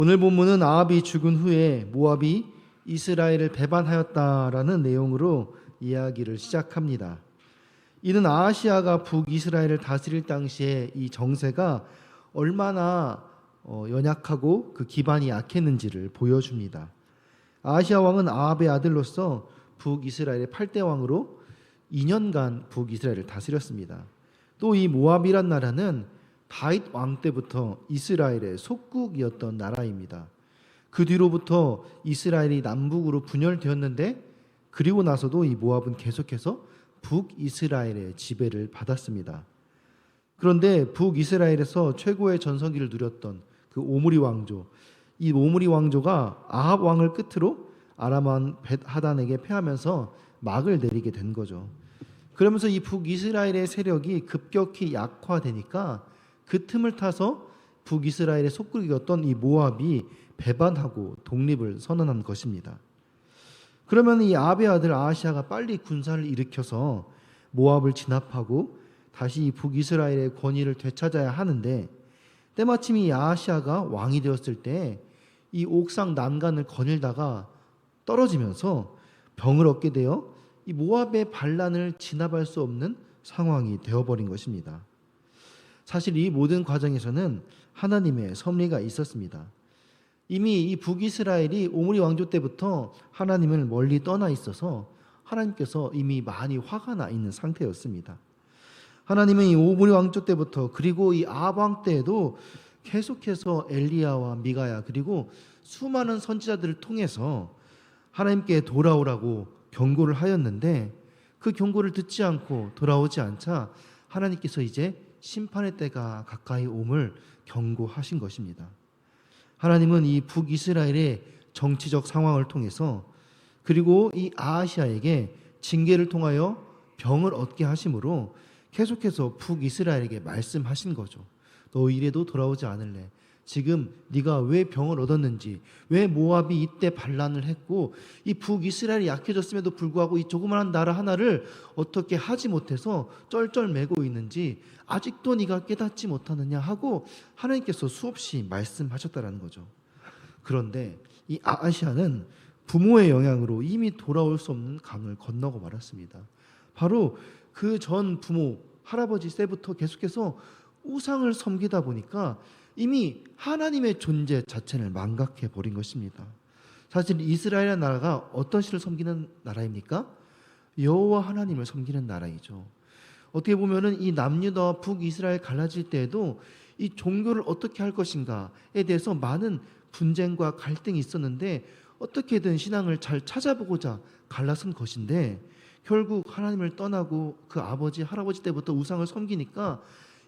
오늘 본문은 아합이 죽은 후에 모압이 이스라엘을 배반하였다라는 내용으로 이야기를 시작합니다. 이는 아하시아가 북이스라엘을 다스릴 당시에 이 정세가 얼마나 연약하고 그 기반이 약했는지를 보여줍니다. 아하시아 왕은 아합의 아들로서 북이스라엘의 8대 왕으로 2년간 북이스라엘을 다스렸습니다. 또 이 모압이란 나라는 다윗 왕 때부터 이스라엘의 속국이었던 나라입니다. 그 뒤로부터 이스라엘이 남북으로 분열되었는데 그리고 나서도 이 모압은 계속해서 북이스라엘의 지배를 받았습니다. 그런데 북이스라엘에서 최고의 전성기를 누렸던 그 오므리 왕조, 이 오므리 왕조가 아합 왕을 끝으로 아람 왕 벳하단에게 패하면서 막을 내리게 된 거죠. 그러면서 이 북이스라엘의 세력이 급격히 약화되니까 그 틈을 타서 북이스라엘의 속국이었던 이 모압이 배반하고 독립을 선언한 것입니다. 그러면 이 아합의 아들 아하시아가 빨리 군사를 일으켜서 모압을 진압하고 다시 이 북이스라엘의 권위를 되찾아야 하는데 때마침 이 아하시아가 왕이 되었을 때 이 옥상 난간을 거닐다가 떨어지면서 병을 얻게 되어 이 모압의 반란을 진압할 수 없는 상황이 되어버린 것입니다. 사실 이 모든 과정에서는 하나님의 섭리가 있었습니다. 이미 이 북이스라엘이 오므리 왕조 때부터 하나님을 멀리 떠나 있어서 하나님께서 이미 많이 화가 나 있는 상태였습니다. 하나님은 이 오므리 왕조 때부터 그리고 이 아합 왕 때에도 계속해서 엘리야와 미가야 그리고 수많은 선지자들을 통해서 하나님께 돌아오라고 경고를 하였는데 그 경고를 듣지 않고 돌아오지 않자 하나님께서 이제 심판의 때가 가까이 옴을 경고하신 것입니다. 하나님은 이 북이스라엘의 정치적 상황을 통해서 그리고 이 아하시아에게 징계를 통하여 병을 얻게 하심으로 계속해서 북이스라엘에게 말씀하신 거죠. 너 이래도 돌아오지 않을래. 지금 네가 왜 병을 얻었는지, 왜 모압이 이때 반란을 했고 이 북이스라엘이 약해졌음에도 불구하고 이 조그마한 나라 하나를 어떻게 하지 못해서 쩔쩔매고 있는지 아직도 네가 깨닫지 못하느냐 하고 하나님께서 수없이 말씀하셨다라는 거죠. 그런데 이 아하시아는 부모의 영향으로 이미 돌아올 수 없는 강을 건너고 말았습니다. 바로 그 전 부모 할아버지 때부터 계속해서 우상을 섬기다 보니까 이미 하나님의 존재 자체를 망각해 버린 것입니다. 사실 이스라엘 나라가 어떤 신을 섬기는 나라입니까? 여호와 하나님을 섬기는 나라이죠. 어떻게 보면은 이 남유다와 북이스라엘 갈라질 때에도 이 종교를 어떻게 할 것인가에 대해서 많은 분쟁과 갈등이 있었는데 어떻게든 신앙을 잘 찾아보고자 갈라선 것인데 결국 하나님을 떠나고 그 아버지 할아버지 때부터 우상을 섬기니까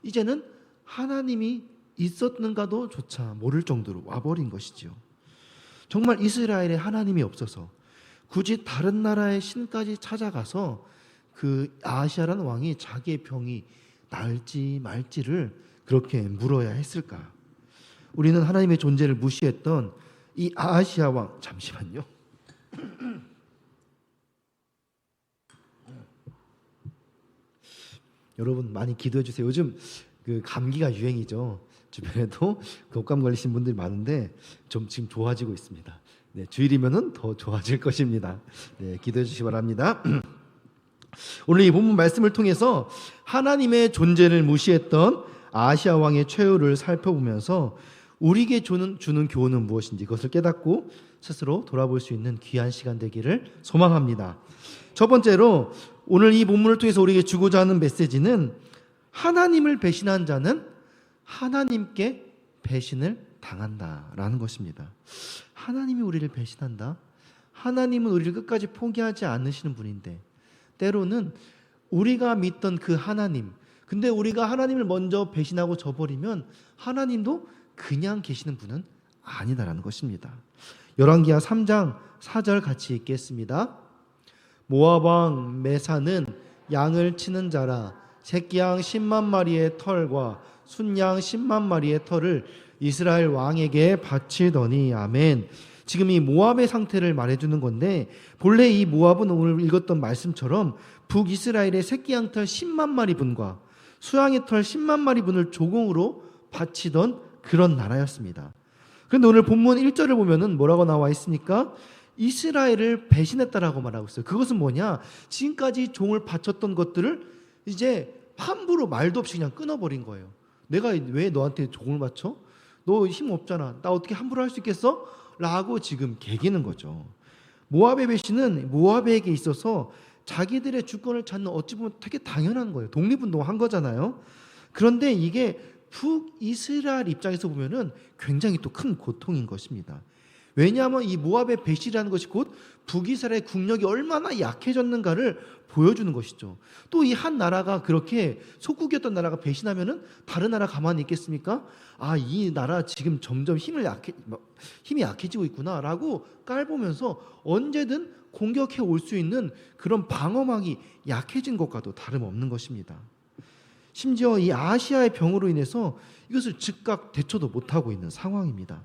이제는 하나님이 있었는가도 조차 모를 정도로 와버린 것이지요. 정말 이스라엘에 하나님이 없어서 굳이 다른 나라의 신까지 찾아가서 그 아하시아라는 왕이 자기의 병이 나을지 말지를 그렇게 물어야 했을까? 우리는 하나님의 존재를 무시했던 이 아하시아 왕, 잠시만요. 여러분 많이 기도해 주세요. 요즘 그 감기가 유행이죠. 주변에도 독감 걸리신 분들이 많은데 좀 지금 좋아지고 있습니다. 네, 주일이면은 더 좋아질 것입니다. 네, 기도해 주시기 바랍니다. 오늘 이 본문 말씀을 통해서 하나님의 존재를 무시했던 아하시아 왕의 최후를 살펴보면서 우리에게 주는 교훈은 무엇인지 그것을 깨닫고 스스로 돌아볼 수 있는 귀한 시간 되기를 소망합니다. 첫 번째로 오늘 이 본문을 통해서 우리에게 주고자 하는 메시지는 하나님을 배신한 자는 하나님께 배신을 당한다라는 것입니다. 하나님이 우리를 배신한다? 하나님은 우리를 끝까지 포기하지 않으시는 분인데 때로는 우리가 믿던 그 하나님, 근데 우리가 하나님을 먼저 배신하고 져버리면 하나님도 그냥 계시는 분은 아니다라는 것입니다. 열왕기하 3장 4절 같이 읽겠습니다. 모압 왕 메사는 양을 치는 자라 새끼양 10만 마리의 털과 순양 10만 마리의 털을 이스라엘 왕에게 바치더니. 아멘. 지금 이 모압의 상태를 말해주는 건데 본래 이 모압은 오늘 읽었던 말씀처럼 북이스라엘의 새끼양 털 10만 마리 분과 수양의 털 10만 마리 분을 조공으로 바치던 그런 나라였습니다. 그런데 오늘 본문 1절을 보면은 뭐라고 나와 있습니까? 이스라엘을 배신했다라고 말하고 있어요. 그것은 뭐냐? 지금까지 종을 바쳤던 것들을 이제 함부로 말도 없이 그냥 끊어버린 거예요. 내가 왜 너한테 종을 바쳐? 너 힘 없잖아. 나 어떻게 함부로 할 수 있겠어? 라고 지금 개기는 거죠. 모압의 배신은 모압에게 있어서 자기들의 주권을 찾는 어찌 보면 되게 당연한 거예요. 독립운동을 한 거잖아요. 그런데 이게 북이스라엘 입장에서 보면은 굉장히 또 큰 고통인 것입니다. 왜냐하면 이 모압의 배신이라는 것이 곧 북이스라엘의 국력이 얼마나 약해졌는가를 보여주는 것이죠. 또 이 한 나라가 그렇게 속국이었던 나라가 배신하면은 다른 나라 가만히 있겠습니까? 아, 이 나라 지금 점점 힘이 약해지고 있구나라고 깔보면서 언제든 공격해 올 수 있는 그런 방어막이 약해진 것과도 다름없는 것입니다. 심지어 이 아시아의 병으로 인해서 이것을 즉각 대처도 못하고 있는 상황입니다.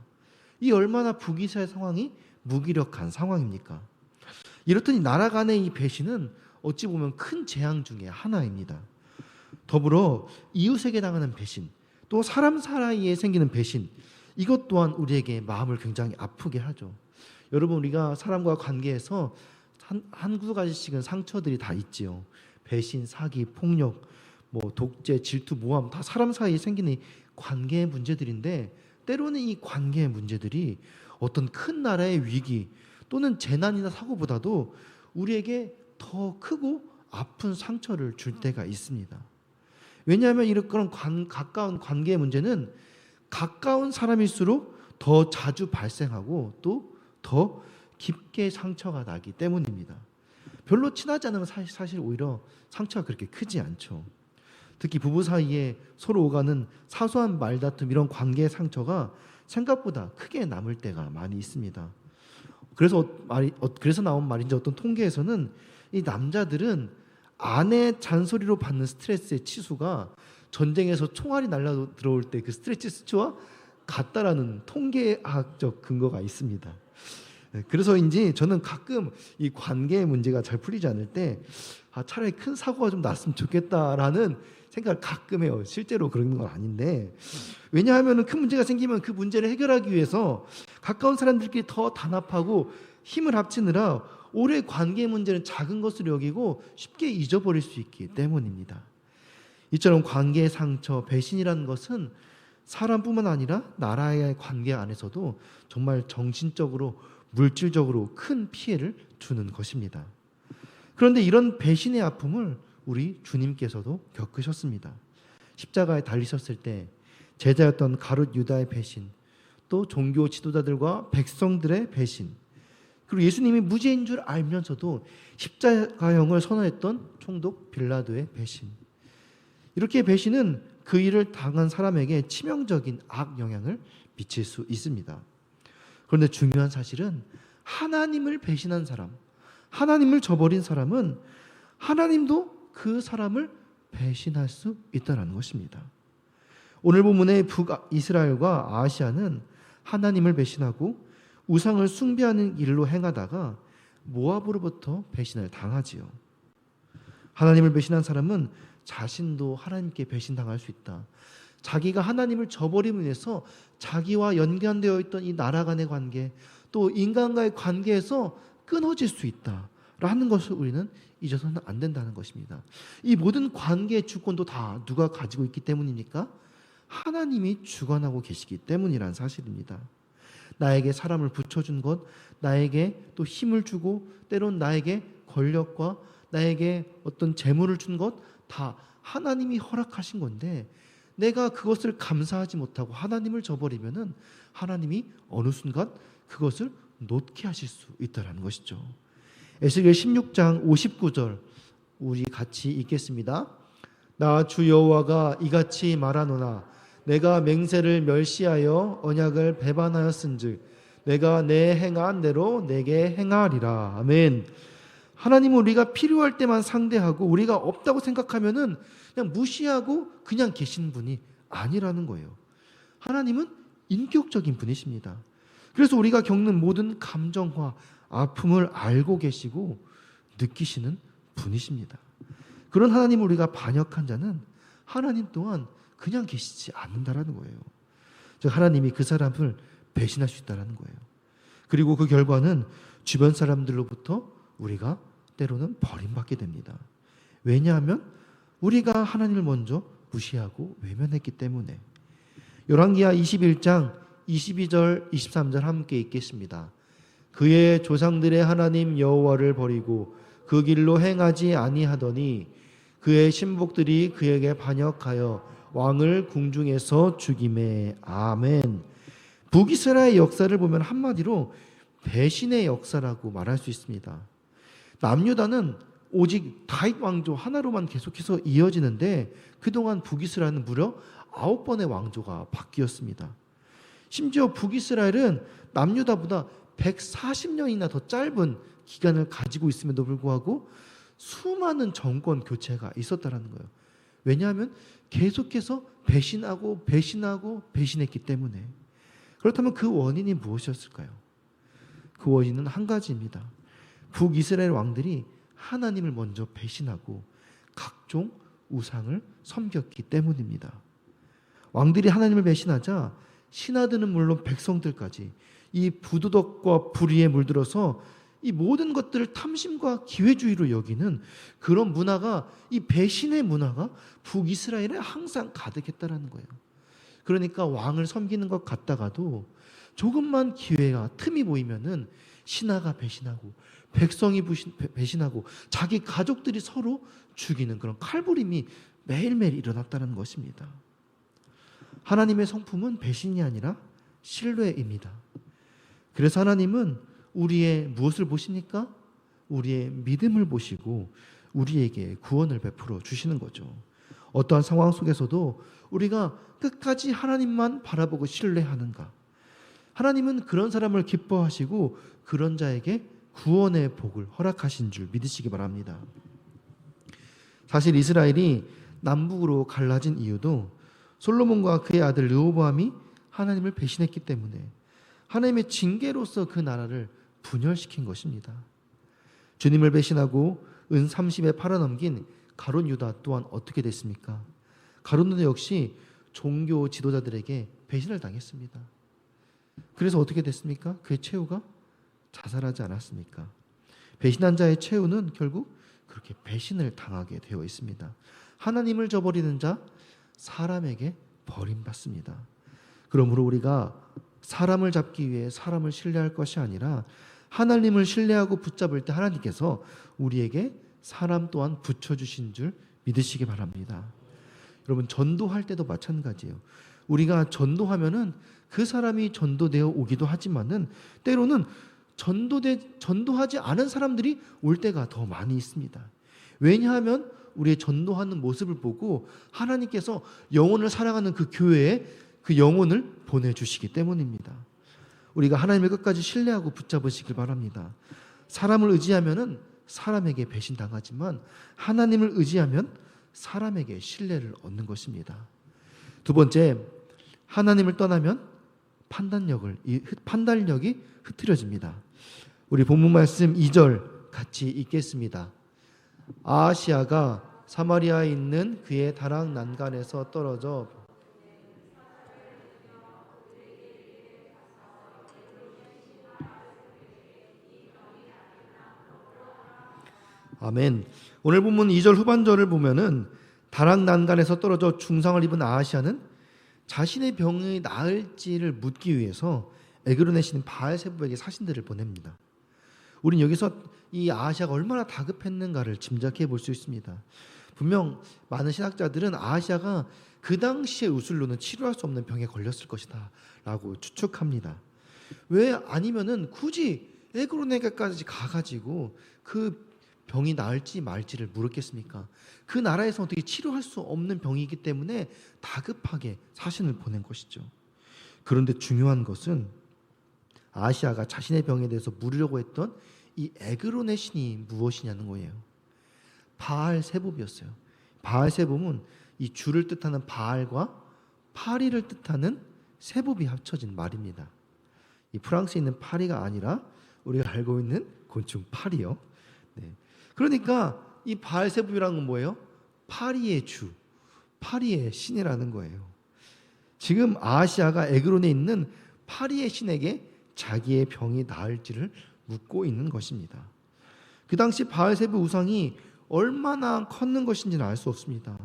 이 얼마나 북이스라엘 상황이 무기력한 상황입니까? 이렇듯 나라 간의 이 배신은 어찌 보면 큰 재앙 중에 하나입니다. 더불어 이웃에게 당하는 배신, 또 사람 사이에 생기는 배신, 이것 또한 우리에게 마음을 굉장히 아프게 하죠. 여러분, 우리가 사람과 관계에서 한두 가지씩은 상처들이 다 있지요. 배신, 사기, 폭력, 독재, 질투, 모함, 다 사람 사이에 생기는 관계의 문제들인데, 때로는 이 관계의 문제들이 어떤 큰 나라의 위기 또는 재난이나 사고보다도 우리에게 더 크고 아픈 상처를 줄 때가 있습니다. 왜냐하면 이런 가까운 관계의 문제는 가까운 사람일수록 더 자주 발생하고 또 더 깊게 상처가 나기 때문입니다. 별로 친하지 않으면 사실 오히려 상처가 그렇게 크지 않죠. 특히 부부 사이에 서로 오가는 사소한 말다툼, 이런 관계의 상처가 생각보다 크게 남을 때가 많이 있습니다. 그래서 나온 말인지 어떤 통계에서는 이 남자들은 아내 잔소리로 받는 스트레스의 치수가 전쟁에서 총알이 날라 들어올 때 그 스트레스 치수와 같다라는 통계학적 근거가 있습니다. 그래서인지 저는 가끔 이 관계의 문제가 잘 풀리지 않을 때 차라리 큰 사고가 좀 났으면 좋겠다라는 생각을 가끔 해요. 실제로 그런 건 아닌데, 왜냐하면 큰 문제가 생기면 그 문제를 해결하기 위해서 가까운 사람들끼리 더 단합하고 힘을 합치느라 오래 관계의 문제는 작은 것으로 여기고 쉽게 잊어버릴 수 있기 때문입니다. 이처럼 관계의 상처, 배신이라는 것은 사람뿐만 아니라 나라의 관계 안에서도 정말 정신적으로, 물질적으로 큰 피해를 주는 것입니다. 그런데 이런 배신의 아픔을 우리 주님께서도 겪으셨습니다. 십자가에 달리셨을 때 제자였던 가룟 유다의 배신, 또 종교 지도자들과 백성들의 배신, 그리고 예수님이 무죄인 줄 알면서도 십자가형을 선언했던 총독 빌라도의 배신, 이렇게 배신은 그 일을 당한 사람에게 치명적인 악영향을 미칠 수 있습니다. 그런데 중요한 사실은 하나님을 배신한 사람, 하나님을 저버린 사람은 하나님도 그 사람을 배신할 수 있다는 것입니다. 오늘 본문의 북이스라엘과 아시아는 하나님을 배신하고 우상을 숭배하는 일로 행하다가 모압으로부터 배신을 당하지요. 하나님을 배신한 사람은 자신도 하나님께 배신당할 수 있다. 자기가 하나님을 저버림으로 인해서 자기와 연관되어 있던 이 나라 간의 관계, 또 인간과의 관계에서 끊어질 수 있다라는 것을 우리는 잊어서는 안 된다는 것입니다. 이 모든 관계의 주권도 다 누가 가지고 있기 때문입니까? 하나님이 주관하고 계시기 때문이라는 사실입니다. 나에게 사람을 붙여준 것, 나에게 또 힘을 주고 때론 나에게 권력과 나에게 어떤 재물을 준 것 다 하나님이 허락하신 건데, 내가 그것을 감사하지 못하고 하나님을 저버리면은 하나님이 어느 순간 그것을 놓게 하실 수 있다는 것이죠. 에스겔 16장 59절 우리 같이 읽겠습니다. 나 주 여호와가 이같이 말하노나 내가 맹세를 멸시하여 언약을 배반하였은즉 내가 내 행한 대로 내게 행하리라. 아멘. 하나님은 우리가 필요할 때만 상대하고 우리가 없다고 생각하면은 그냥 무시하고 그냥 계신 분이 아니라는 거예요. 하나님은 인격적인 분이십니다. 그래서 우리가 겪는 모든 감정과 아픔을 알고 계시고 느끼시는 분이십니다. 그런 하나님을 우리가 반역한 자는 하나님 또한 그냥 계시지 않는다라는 거예요. 즉 하나님이 그 사람을 배신할 수 있다는 거예요. 그리고 그 결과는 주변 사람들로부터 우리가 때로는 버림받게 됩니다. 왜냐하면 우리가 하나님을 먼저 무시하고 외면했기 때문에. 열왕기하 21장 22절 23절 함께 읽겠습니다. 그의 조상들의 하나님 여호와를 버리고 그 길로 행하지 아니하더니 그의 신복들이 그에게 반역하여 왕을 궁중에서 죽임에. 아멘. 북이스라엘 역사를 보면 한마디로 배신의 역사라고 말할 수 있습니다. 남유다는 오직 다윗 왕조 하나로만 계속해서 이어지는데 그동안 북이스라엘은 무려 9번의 왕조가 바뀌었습니다. 심지어 북이스라엘은 남유다보다 140년이나 더 짧은 기간을 가지고 있음에도 불구하고 수많은 정권 교체가 있었다는 거예요. 왜냐하면 계속해서 배신했기 때문에. 그렇다면 그 원인이 무엇이었을까요? 그 원인은 한 가지입니다. 북이스라엘 왕들이 하나님을 먼저 배신하고 각종 우상을 섬겼기 때문입니다. 왕들이 하나님을 배신하자 신하들은 물론 백성들까지 이 부도덕과 불의에 물들어서 이 모든 것들을 탐심과 기회주의로 여기는 그런 문화가, 이 배신의 문화가 북이스라엘에 항상 가득했다는 거예요. 그러니까 왕을 섬기는 것 같다가도 조금만 기회가 틈이 보이면은 신하가 배신하고 백성이 배신하고 자기 가족들이 서로 죽이는 그런 칼부림이 매일매일 일어났다는 것입니다. 하나님의 성품은 배신이 아니라 신뢰입니다. 그래서 하나님은 우리의 무엇을 보십니까? 우리의 믿음을 보시고 우리에게 구원을 베풀어 주시는 거죠. 어떠한 상황 속에서도 우리가 끝까지 하나님만 바라보고 신뢰하는가? 하나님은 그런 사람을 기뻐하시고 그런 자에게 구원의 복을 허락하신 줄 믿으시기 바랍니다. 사실 이스라엘이 남북으로 갈라진 이유도 솔로몬과 그의 아들 르호보암이 하나님을 배신했기 때문에 하나님의 징계로서 그 나라를 분열시킨 것입니다. 주님을 배신하고 은 30에 팔아넘긴 가룟 유다 또한 어떻게 됐습니까? 가룟 유다 역시 종교 지도자들에게 배신을 당했습니다. 그래서 어떻게 됐습니까? 그의 최후가 자살하지 않았습니까? 배신한 자의 최후는 결국 그렇게 배신을 당하게 되어 있습니다. 하나님을 저버리는 자, 사람에게 버림받습니다. 그러므로 우리가 사람을 잡기 위해 사람을 신뢰할 것이 아니라 하나님을 신뢰하고 붙잡을 때 하나님께서 우리에게 사람 또한 붙여주신 줄 믿으시기 바랍니다. 여러분, 전도할 때도 마찬가지예요. 우리가 전도하면은 그 사람이 전도되어 오기도 하지만은 때로는 전도하지 않은 사람들이 올 때가 더 많이 있습니다. 왜냐하면 우리의 전도하는 모습을 보고 하나님께서 영혼을 사랑하는 그 교회에 그 영혼을 보내주시기 때문입니다. 우리가 하나님을 끝까지 신뢰하고 붙잡으시길 바랍니다. 사람을 의지하면은 사람에게 배신당하지만 하나님을 의지하면 사람에게 신뢰를 얻는 것입니다. 두 번째, 하나님을 떠나면 판단력이 흐트러집니다. 우리 본문 말씀 2절 같이 읽겠습니다. 아하시아가 사마리아에 있는 그의 다락 난간에서 떨어져 아멘. 오늘 본문 2절 후반절을 보면은 다락 난간에서 떨어져 중상을 입은 아하시아는 자신의 병이 나을지를 묻기 위해서 에그론에 있는 바알세부에게 사신들을 보냅니다. 우린 여기서 이 아하시아가 얼마나 다급했는가를 짐작해 볼 수 있습니다. 분명 많은 신학자들은 아하시아가 그 당시의 의술로는 치료할 수 없는 병에 걸렸을 것이다 라고 추측합니다. 왜 아니면은 굳이 에그론에게까지 가가지고 그 병이 나을지 말지를 물었겠습니까? 그 나라에서 어떻게 치료할 수 없는 병이기 때문에 다급하게 사신을 보낸 것이죠. 그런데 중요한 것은 아하시아가 자신의 병에 대해서 물으려고 했던 이 에그론의 신이 무엇이냐는 거예요. 바알세봅이었어요. 바알세봅은 이 주를 뜻하는 바알과 파리를 뜻하는 세봅이 합쳐진 말입니다. 이 프랑스에 있는 파리가 아니라 우리가 알고 있는 곤충 파리요. 네. 그러니까 이 바알세봅이라는 건 뭐예요? 파리의 주, 파리의 신이라는 거예요. 지금 아하시아가 에그론에 있는 파리의 신에게 자기의 병이 나을지를 묻고 있는 것입니다. 그 당시 바알세부 우상이 얼마나 컸는 것인지는 알 수 없습니다.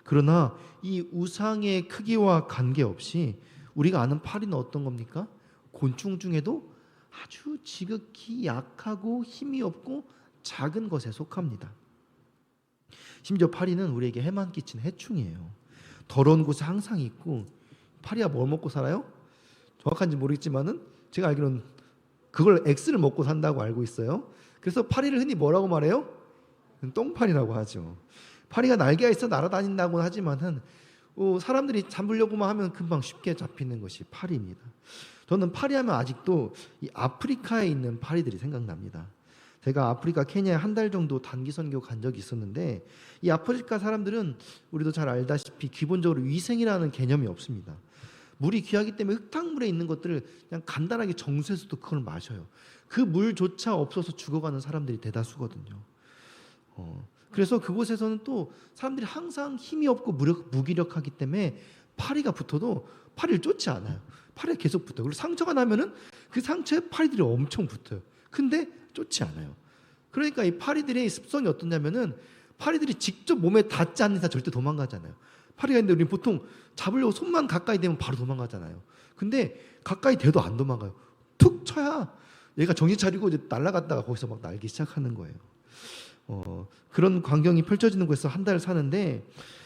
그러나 이 우상의 크기와 관계없이 우리가 아는 파리는 어떤 겁니까? 곤충 중에도 아주 지극히 약하고 힘이 없고 작은 것에 속합니다. 심지어 파리는 우리에게 해만 끼치는 해충이에요. 더러운 곳에 항상 있고, 파리가 뭘 먹고 살아요? 정확한지 모르겠지만은 제가 알기로는 그걸 X를 먹고 산다고 알고 있어요. 그래서 파리를 흔히 뭐라고 말해요? 똥파리라고 하죠. 파리가 날개가 있어 날아다닌다고는 하지만은 사람들이 잡으려고만 하면 금방 쉽게 잡히는 것이 파리입니다. 저는 파리하면 아직도 이 아프리카에 있는 파리들이 생각납니다. 제가 아프리카 케냐에 한 달 정도 단기 선교 간 적이 있었는데, 이 아프리카 사람들은 우리도 잘 알다시피 기본적으로 위생이라는 개념이 없습니다. 물이 귀하기 때문에 흙탕물에 있는 것들을 그냥 간단하게 정수해서도 그걸 마셔요. 그 물조차 없어서 죽어가는 사람들이 대다수거든요. 그래서 그곳에서는 또 사람들이 항상 힘이 없고 무기력하기 때문에 파리가 붙어도 파리를 쫓지 않아요. 파리가 계속 붙어요. 그리고 상처가 나면은 그 상처에 파리들이 엄청 붙어요. 근데 쫓지 않아요. 그러니까 이 파리들의 습성이 어떠냐면은, 파리들이 직접 몸에 닿지 않는 이상 절대 도망가잖아요. 파리가 있는데 우리는 보통 잡으려고 손만 가까이 대면 바로 도망가잖아요. 근데 가까이 대도 안 도망가요. 툭 쳐야 얘가 정신 차리고 이제 날아갔다가 거기서 막 날기 시작하는 거예요. 그런 광경이 펼쳐지는 곳에서 한 달을 사는데,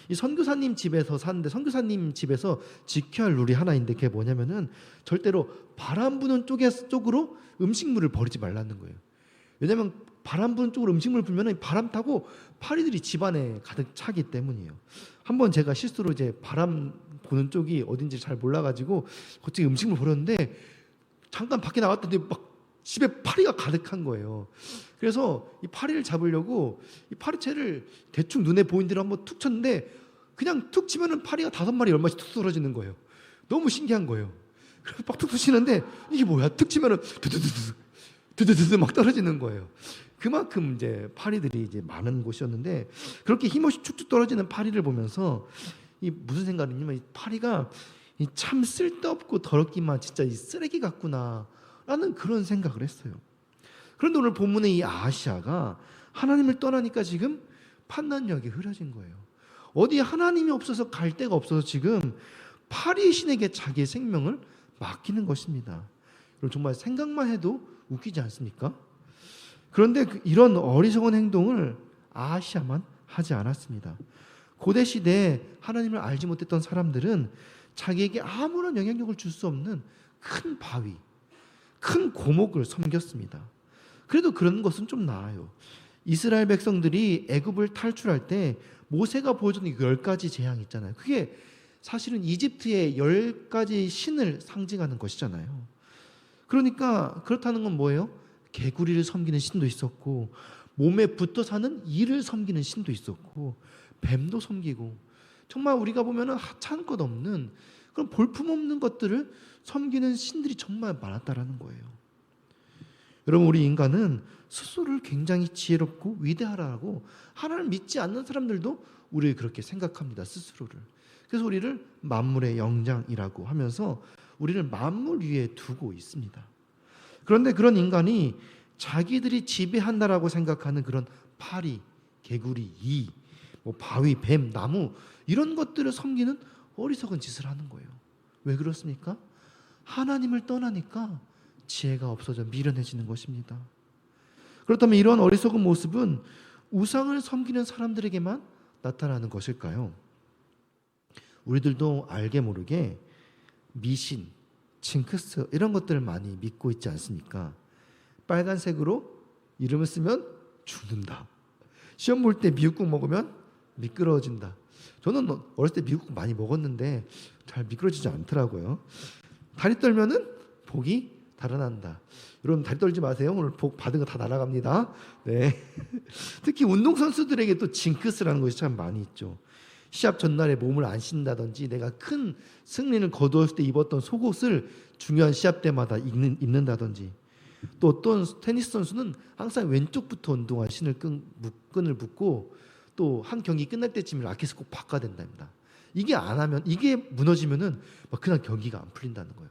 이 선교사님 집에서 사는데, 선교사님 집에서 지켜야 할 룰이 하나 있는데, 그게 뭐냐면은 절대로 바람 부는 쪽으로 음식물을 버리지 말라는 거예요. 왜냐하면 바람 부는 쪽으로 음식물 불면은 바람 타고 파리들이 집안에 가득 차기 때문이에요. 한번 제가 실수로 이제 바람 부는 쪽이 어딘지 잘 몰라가지고 그쪽에 음식물 버렸는데, 잠깐 밖에 나갔더니 막 집에 파리가 가득한 거예요. 그래서 이 파리를 잡으려고 이 파리채를 대충 눈에 보이는 대로 한번 툭 쳤는데, 그냥 툭 치면은 파리가 5마리 10마리씩 툭 떨어지는 거예요. 너무 신기한 거예요. 그래서 막 툭툭 치는데 이게 뭐야? 툭 치면은 드드드드 막 떨어지는 거예요. 그만큼 이제 파리들이 이제 많은 곳이었는데, 그렇게 힘없이 축축 떨어지는 파리를 보면서 이 무슨 생각이냐면, 이 파리가 참 쓸데없고 더럽기만 진짜 이 쓰레기 같구나라는 그런 생각을 했어요. 그런데 오늘 본문의 이 아하시아가 하나님을 떠나니까 지금 판단력이 흐려진 거예요. 어디 하나님이 없어서 갈 데가 없어서 지금 파리의 신에게 자기의 생명을 맡기는 것입니다. 여러분, 정말 생각만 해도 웃기지 않습니까? 그런데 이런 어리석은 행동을 아하시아만 하지 않았습니다. 고대 시대에 하나님을 알지 못했던 사람들은 자기에게 아무런 영향력을 줄 수 없는 큰 바위, 큰 고목을 섬겼습니다. 그래도 그런 것은 좀 나아요. 이스라엘 백성들이 애굽을 탈출할 때 모세가 보여준 10가지 재앙이 있잖아요. 그게 사실은 이집트의 10가지 신을 상징하는 것이잖아요. 그러니까 그렇다는 건 뭐예요? 개구리를 섬기는 신도 있었고, 몸에 붙어 사는 이를 섬기는 신도 있었고, 뱀도 섬기고, 정말 우리가 보면은 하찮은 것 없는 그런 볼품없는 것들을 섬기는 신들이 정말 많았다라는 거예요. 여러분, 우리 인간은 스스로를 굉장히 지혜롭고 위대하라고 하나님을 믿지 않는 사람들도 우리를 그렇게 생각합니다. 스스로를. 그래서 우리를 만물의 영장이라고 하면서 우리를 만물 위에 두고 있습니다. 그런데 그런 인간이 자기들이 지배한다라고 생각하는 그런 파리, 개구리, 이, 바위, 뱀, 나무, 이런 것들을 섬기는 어리석은 짓을 하는 거예요. 왜 그렇습니까? 하나님을 떠나니까 지혜가 없어져 미련해지는 것입니다. 그렇다면 이런 어리석은 모습은 우상을 섬기는 사람들에게만 나타나는 것일까요? 우리들도 알게 모르게 미신, 징크스 이런 것들을 많이 믿고 있지 않습니까? 빨간색으로 이름을 쓰면 죽는다. 시험 볼 때 미역국 먹으면 미끄러워진다. 저는 어렸을 때 미역국 많이 먹었는데 잘 미끄러지지 않더라고요. 다리 떨면은 복이 달아난다. 여러분, 다리 떨지 마세요. 오늘 복 받은 거 다 날아갑니다. 네. 특히 운동선수들에게 또 징크스라는 것이 참 많이 있죠. 시합 전날에 몸을 안 씻는다든지, 내가 큰 승리를 거두었을 때 입었던 속옷을 중요한 시합 때마다 입는다든지, 또 어떤 테니스 선수는 항상 왼쪽부터 운동화 신을 끈을 묶고 또 한 경기 끝날 때쯤에 라켓을 꼭 바꿔야 된답니다. 이게 무너지면은 막 그냥 경기가 안 풀린다는 거예요.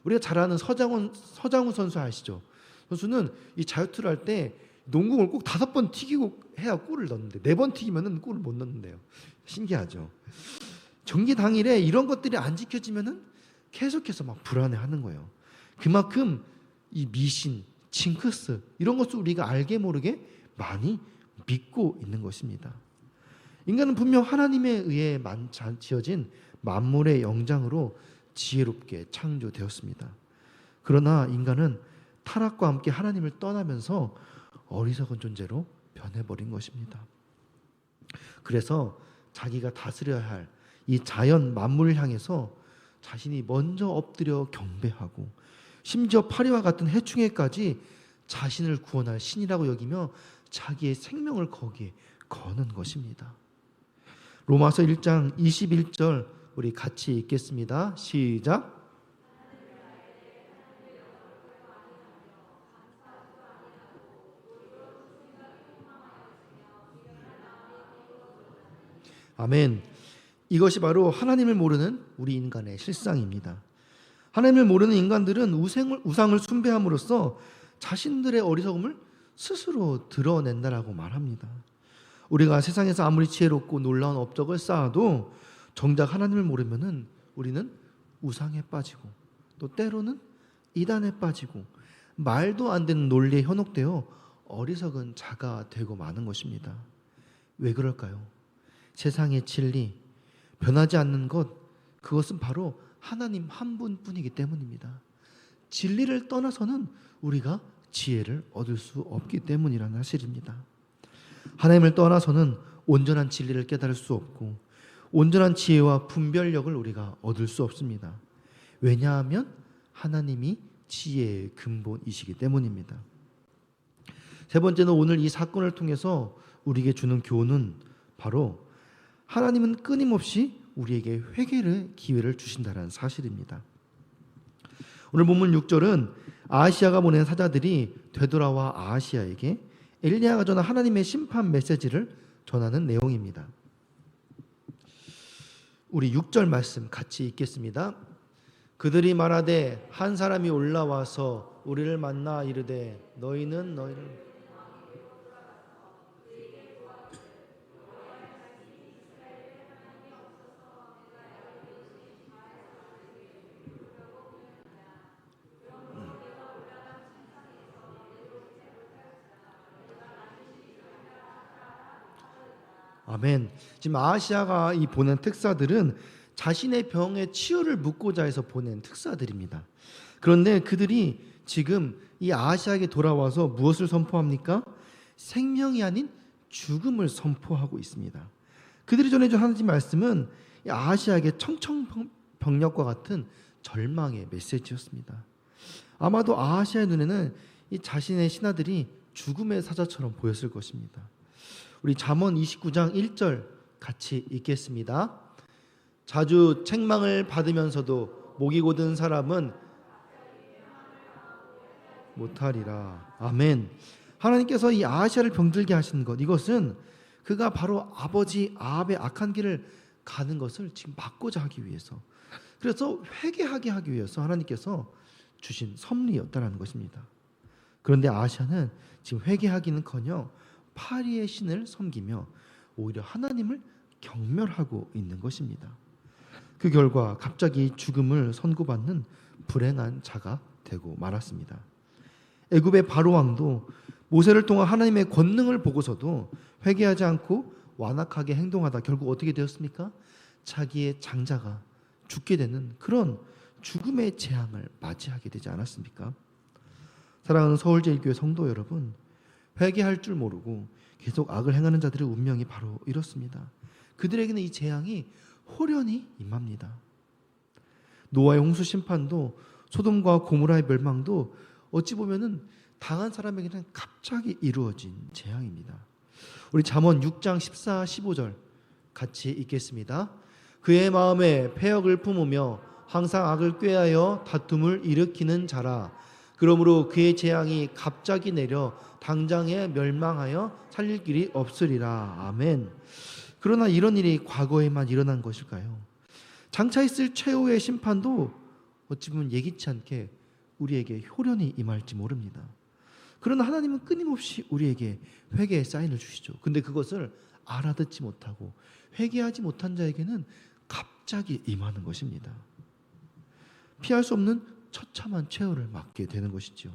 우리가 잘 아는 서장훈 선수 아시죠? 선수는 이 자유투를 할 때 농구공을 꼭 5번 튀기고 해야 골을 넣는데 4번 튀기면은 골을 못 넣는데요. 신기하죠. 경기 당일에 이런 것들이 안 지켜지면은 계속해서 막 불안해하는 거예요. 그만큼 이 미신, 징크스 이런 것을 우리가 알게 모르게 많이 믿고 있는 것입니다. 인간은 분명 하나님에 의해 지어진 만물의 영장으로 지혜롭게 창조되었습니다. 그러나 인간은 타락과 함께 하나님을 떠나면서 어리석은 존재로 변해버린 것입니다. 그래서 자기가 다스려야 할 이 자연 만물을 향해서 자신이 먼저 엎드려 경배하고 심지어 파리와 같은 해충에까지 자신을 구원할 신이라고 여기며 자기의 생명을 거기에 거는 것입니다. 로마서 1장 21절 우리 같이 읽겠습니다. 시작. 아멘. 이것이 바로 하나님을 모르는 우리 인간의 실상입니다. 하나님을 모르는 인간들은 우상을 숭배함으로써 자신들의 어리석음을 스스로 드러낸다라고 말합니다. 우리가 세상에서 아무리 지혜롭고 놀라운 업적을 쌓아도 정작 하나님을 모르면은 우리는 우상에 빠지고 또 때로는 이단에 빠지고 말도 안 되는 논리에 현혹되어 어리석은 자가 되고 마는 것입니다. 왜 그럴까요? 세상의 진리, 변하지 않는 것, 그것은 바로 하나님 한 분뿐이기 때문입니다. 진리를 떠나서는 우리가 지혜를 얻을 수 없기 때문이라는 사실입니다. 하나님을 떠나서는 온전한 진리를 깨달을 수 없고 온전한 지혜와 분별력을 우리가 얻을 수 없습니다. 왜냐하면 하나님이 지혜의 근본이시기 때문입니다. 세 번째는 오늘 이 사건을 통해서 우리에게 주는 교훈은 바로 하나님은 끊임없이 우리에게 회개의 기회를 주신다는 사실입니다. 오늘 본문 6절은 아하시아가 보낸 사자들이 되돌아와 아하시아에게 엘리야가 전한 하나님의 심판 메시지를 전하는 내용입니다. 우리 6절 말씀 같이 읽겠습니다. 그들이 말하되 한 사람이 올라와서 우리를 만나 이르되 너희는 너희를 아멘. 지금 아하시아가 이 보낸 특사들은 자신의 병의 치유를 묻고자 해서 보낸 특사들입니다. 그런데 그들이 지금 이 아하시아에게 돌아와서 무엇을 선포합니까? 생명이 아닌 죽음을 선포하고 있습니다. 그들이 전해준 하나님 말씀은 아하시아에게 청청병력과 같은 절망의 메시지였습니다. 아마도 아하시아의 눈에는 이 자신의 신하들이 죽음의 사자처럼 보였을 것입니다. 우리 잠언 29장 1절 같이 읽겠습니다. 자주 책망을 받으면서도 목이 고든 사람은 못하리라. 아멘. 하나님께서 이 아하시아를 병들게 하신 것, 이것은 그가 바로 아버지 아합의 악한 길을 가는 것을 지금 막고자 하기 위해서, 그래서 회개하게 하기 위해서 하나님께서 주신 섭리였다는 것입니다. 그런데 아하시아는 지금 회개하기는커녕 파리의 신을 섬기며 오히려 하나님을 경멸하고 있는 것입니다. 그 결과 갑자기 죽음을 선고받는 불행한 자가 되고 말았습니다. 애굽의 바로 왕도 모세를 통한 하나님의 권능을 보고서도 회개하지 않고 완악하게 행동하다 결국 어떻게 되었습니까? 자기의 장자가 죽게 되는 그런 죽음의 재앙을 맞이하게 되지 않았습니까? 사랑하는 서울제일교회 성도 여러분, 회개할 줄 모르고 계속 악을 행하는 자들의 운명이 바로 이렇습니다. 그들에게는 이 재앙이 호련히 임합니다. 노아의 홍수 심판도 소돔과 고모라의 멸망도 어찌 보면은 당한 사람에게는 갑자기 이루어진 재앙입니다. 우리 잠언 6장 14, 15절 같이 읽겠습니다. 그의 마음에 패역을 품으며 항상 악을 꾀하여 다툼을 일으키는 자라. 그러므로 그의 재앙이 갑자기 내려 당장에 멸망하여 살릴 길이 없으리라. 아멘. 그러나 이런 일이 과거에만 일어난 것일까요? 장차 있을 최후의 심판도 어찌 보면 예기치 않게 우리에게 혈연이 임할지 모릅니다. 그러나 하나님은 끊임없이 우리에게 회개의 사인을 주시죠. 근데 그것을 알아듣지 못하고 회개하지 못한 자에게는 갑자기 임하는 것입니다. 피할 수 없는 처참한 최후를 맞게 되는 것이죠.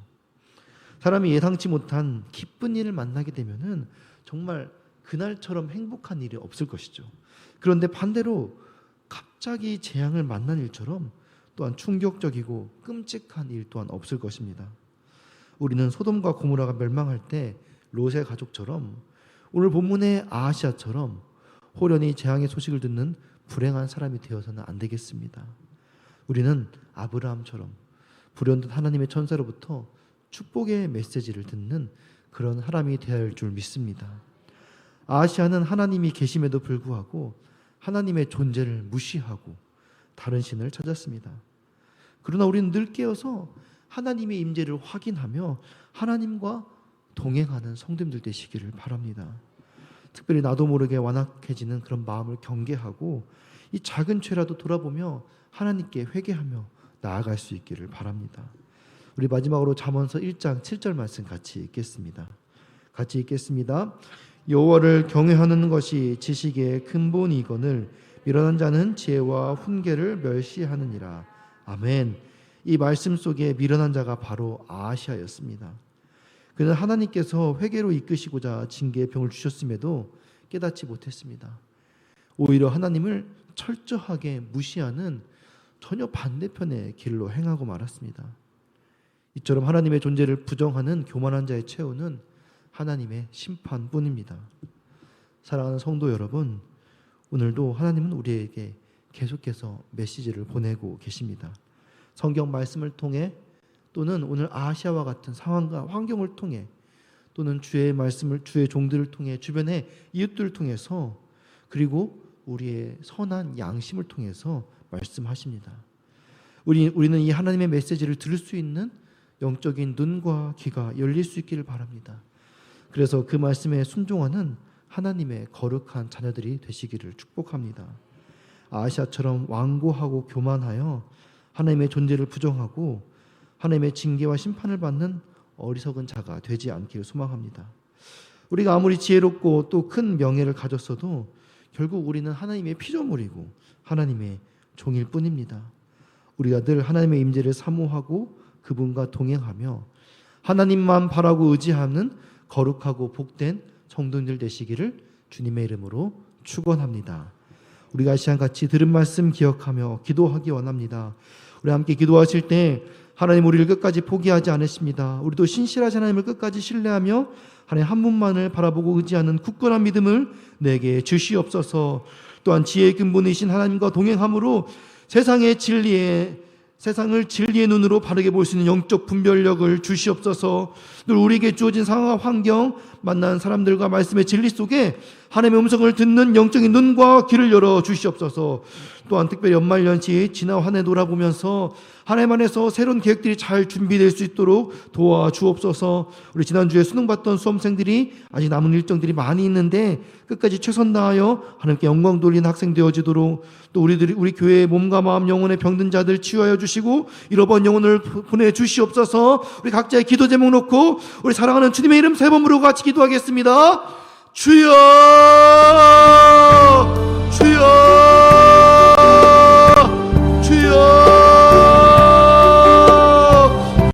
사람이 예상치 못한 기쁜 일을 만나게 되면은 정말 그날처럼 행복한 일이 없을 것이죠. 그런데 반대로 갑자기 재앙을 만난 일처럼 또한 충격적이고 끔찍한 일 또한 없을 것입니다. 우리는 소돔과 고모라가 멸망할 때 롯의 가족처럼 오늘 본문의 아하시아처럼 호련히 재앙의 소식을 듣는 불행한 사람이 되어서는 안 되겠습니다. 우리는 아브라함처럼 불현듯 하나님의 천사로부터 축복의 메시지를 듣는 그런 사람이 되어야 할 줄 믿습니다. 아하시아는 하나님이 계심에도 불구하고 하나님의 존재를 무시하고 다른 신을 찾았습니다. 그러나 우리는 늘 깨어서 하나님의 임재를 확인하며 하나님과 동행하는 성도님들 되시기를 바랍니다. 특별히 나도 모르게 완악해지는 그런 마음을 경계하고 이 작은 죄라도 돌아보며 하나님께 회개하며 나아갈 수 있기를 바랍니다. 우리 마지막으로 잠언서 1장 7절 말씀 같이 읽겠습니다. 같이 읽겠습니다. 여호와를 경외하는 것이 지식의 근본이거늘 미련한 자는 지혜와 훈계를 멸시하느니라. 아멘. 이 말씀 속에 미련한 자가 바로 아하시아였습니다. 그는 하나님께서 회개로 이끄시고자 징계의 병을 주셨음에도 깨닫지 못했습니다. 오히려 하나님을 철저하게 무시하는 전혀 반대편의 길로 행하고 말았습니다. 이처럼 하나님의 존재를 부정하는 교만한 자의 최후는 하나님의 심판뿐입니다. 사랑하는 성도 여러분, 오늘도 하나님은 우리에게 계속해서 메시지를 보내고 계십니다. 성경 말씀을 통해 또는 오늘 아하시아와 같은 상황과 환경을 통해 또는 주의 말씀을 주의 종들을 통해 주변의 이웃들을 통해서 그리고 우리의 선한 양심을 통해서 말씀하십니다. 우리는 이 하나님의 메시지를 들을 수 있는 영적인 눈과 귀가 열릴 수 있기를 바랍니다. 그래서 그 말씀에 순종하는 하나님의 거룩한 자녀들이 되시기를 축복합니다. 아하시아처럼 완고하고 교만하여 하나님의 존재를 부정하고 하나님의 징계와 심판을 받는 어리석은 자가 되지 않기를 소망합니다. 우리가 아무리 지혜롭고 또 큰 명예를 가졌어도 결국 우리는 하나님의 피조물이고 하나님의 종일 뿐입니다. 우리가 늘 하나님의 임재를 사모하고 그분과 동행하며 하나님만 바라고 의지하는 거룩하고 복된 성도들 되시기를 주님의 이름으로 축원합니다. 우리가 이 시간 같이 들은 말씀 기억하며 기도하기 원합니다. 우리 함께 기도하실 때 하나님 우리를 끝까지 포기하지 않으십니다. 우리도 신실하신 하나님을 끝까지 신뢰하며 하나님 한 분만을 바라보고 의지하는 굳건한 믿음을 내게 주시옵소서. 또한 지혜의 근본이신 하나님과 동행함으로 세상을 진리의 눈으로 바르게 볼 수 있는 영적 분별력을 주시옵소서. 늘 우리에게 주어진 상황과 환경, 만난 사람들과 말씀의 진리 속에 하나님의 음성을 듣는 영적인 눈과 귀를 열어 주시옵소서. 또한 특별히 연말연시 지난 한 해 돌아보면서 하나님 안에서 새로운 계획들이 잘 준비될 수 있도록 도와주옵소서. 우리 지난주에 수능 봤던 수험생들이 아직 남은 일정들이 많이 있는데 끝까지 최선 다하여 하나님께 영광 돌리는 학생 되어지도록, 또 우리 교회의 몸과 마음 영혼의 병든 자들 치유하여 주시고 잃어버린 영혼을 보내주시옵소서. 우리 각자의 기도 제목 놓고 우리 사랑하는 주님의 이름 세 번 부르고 같이 기도하겠습니다. 주여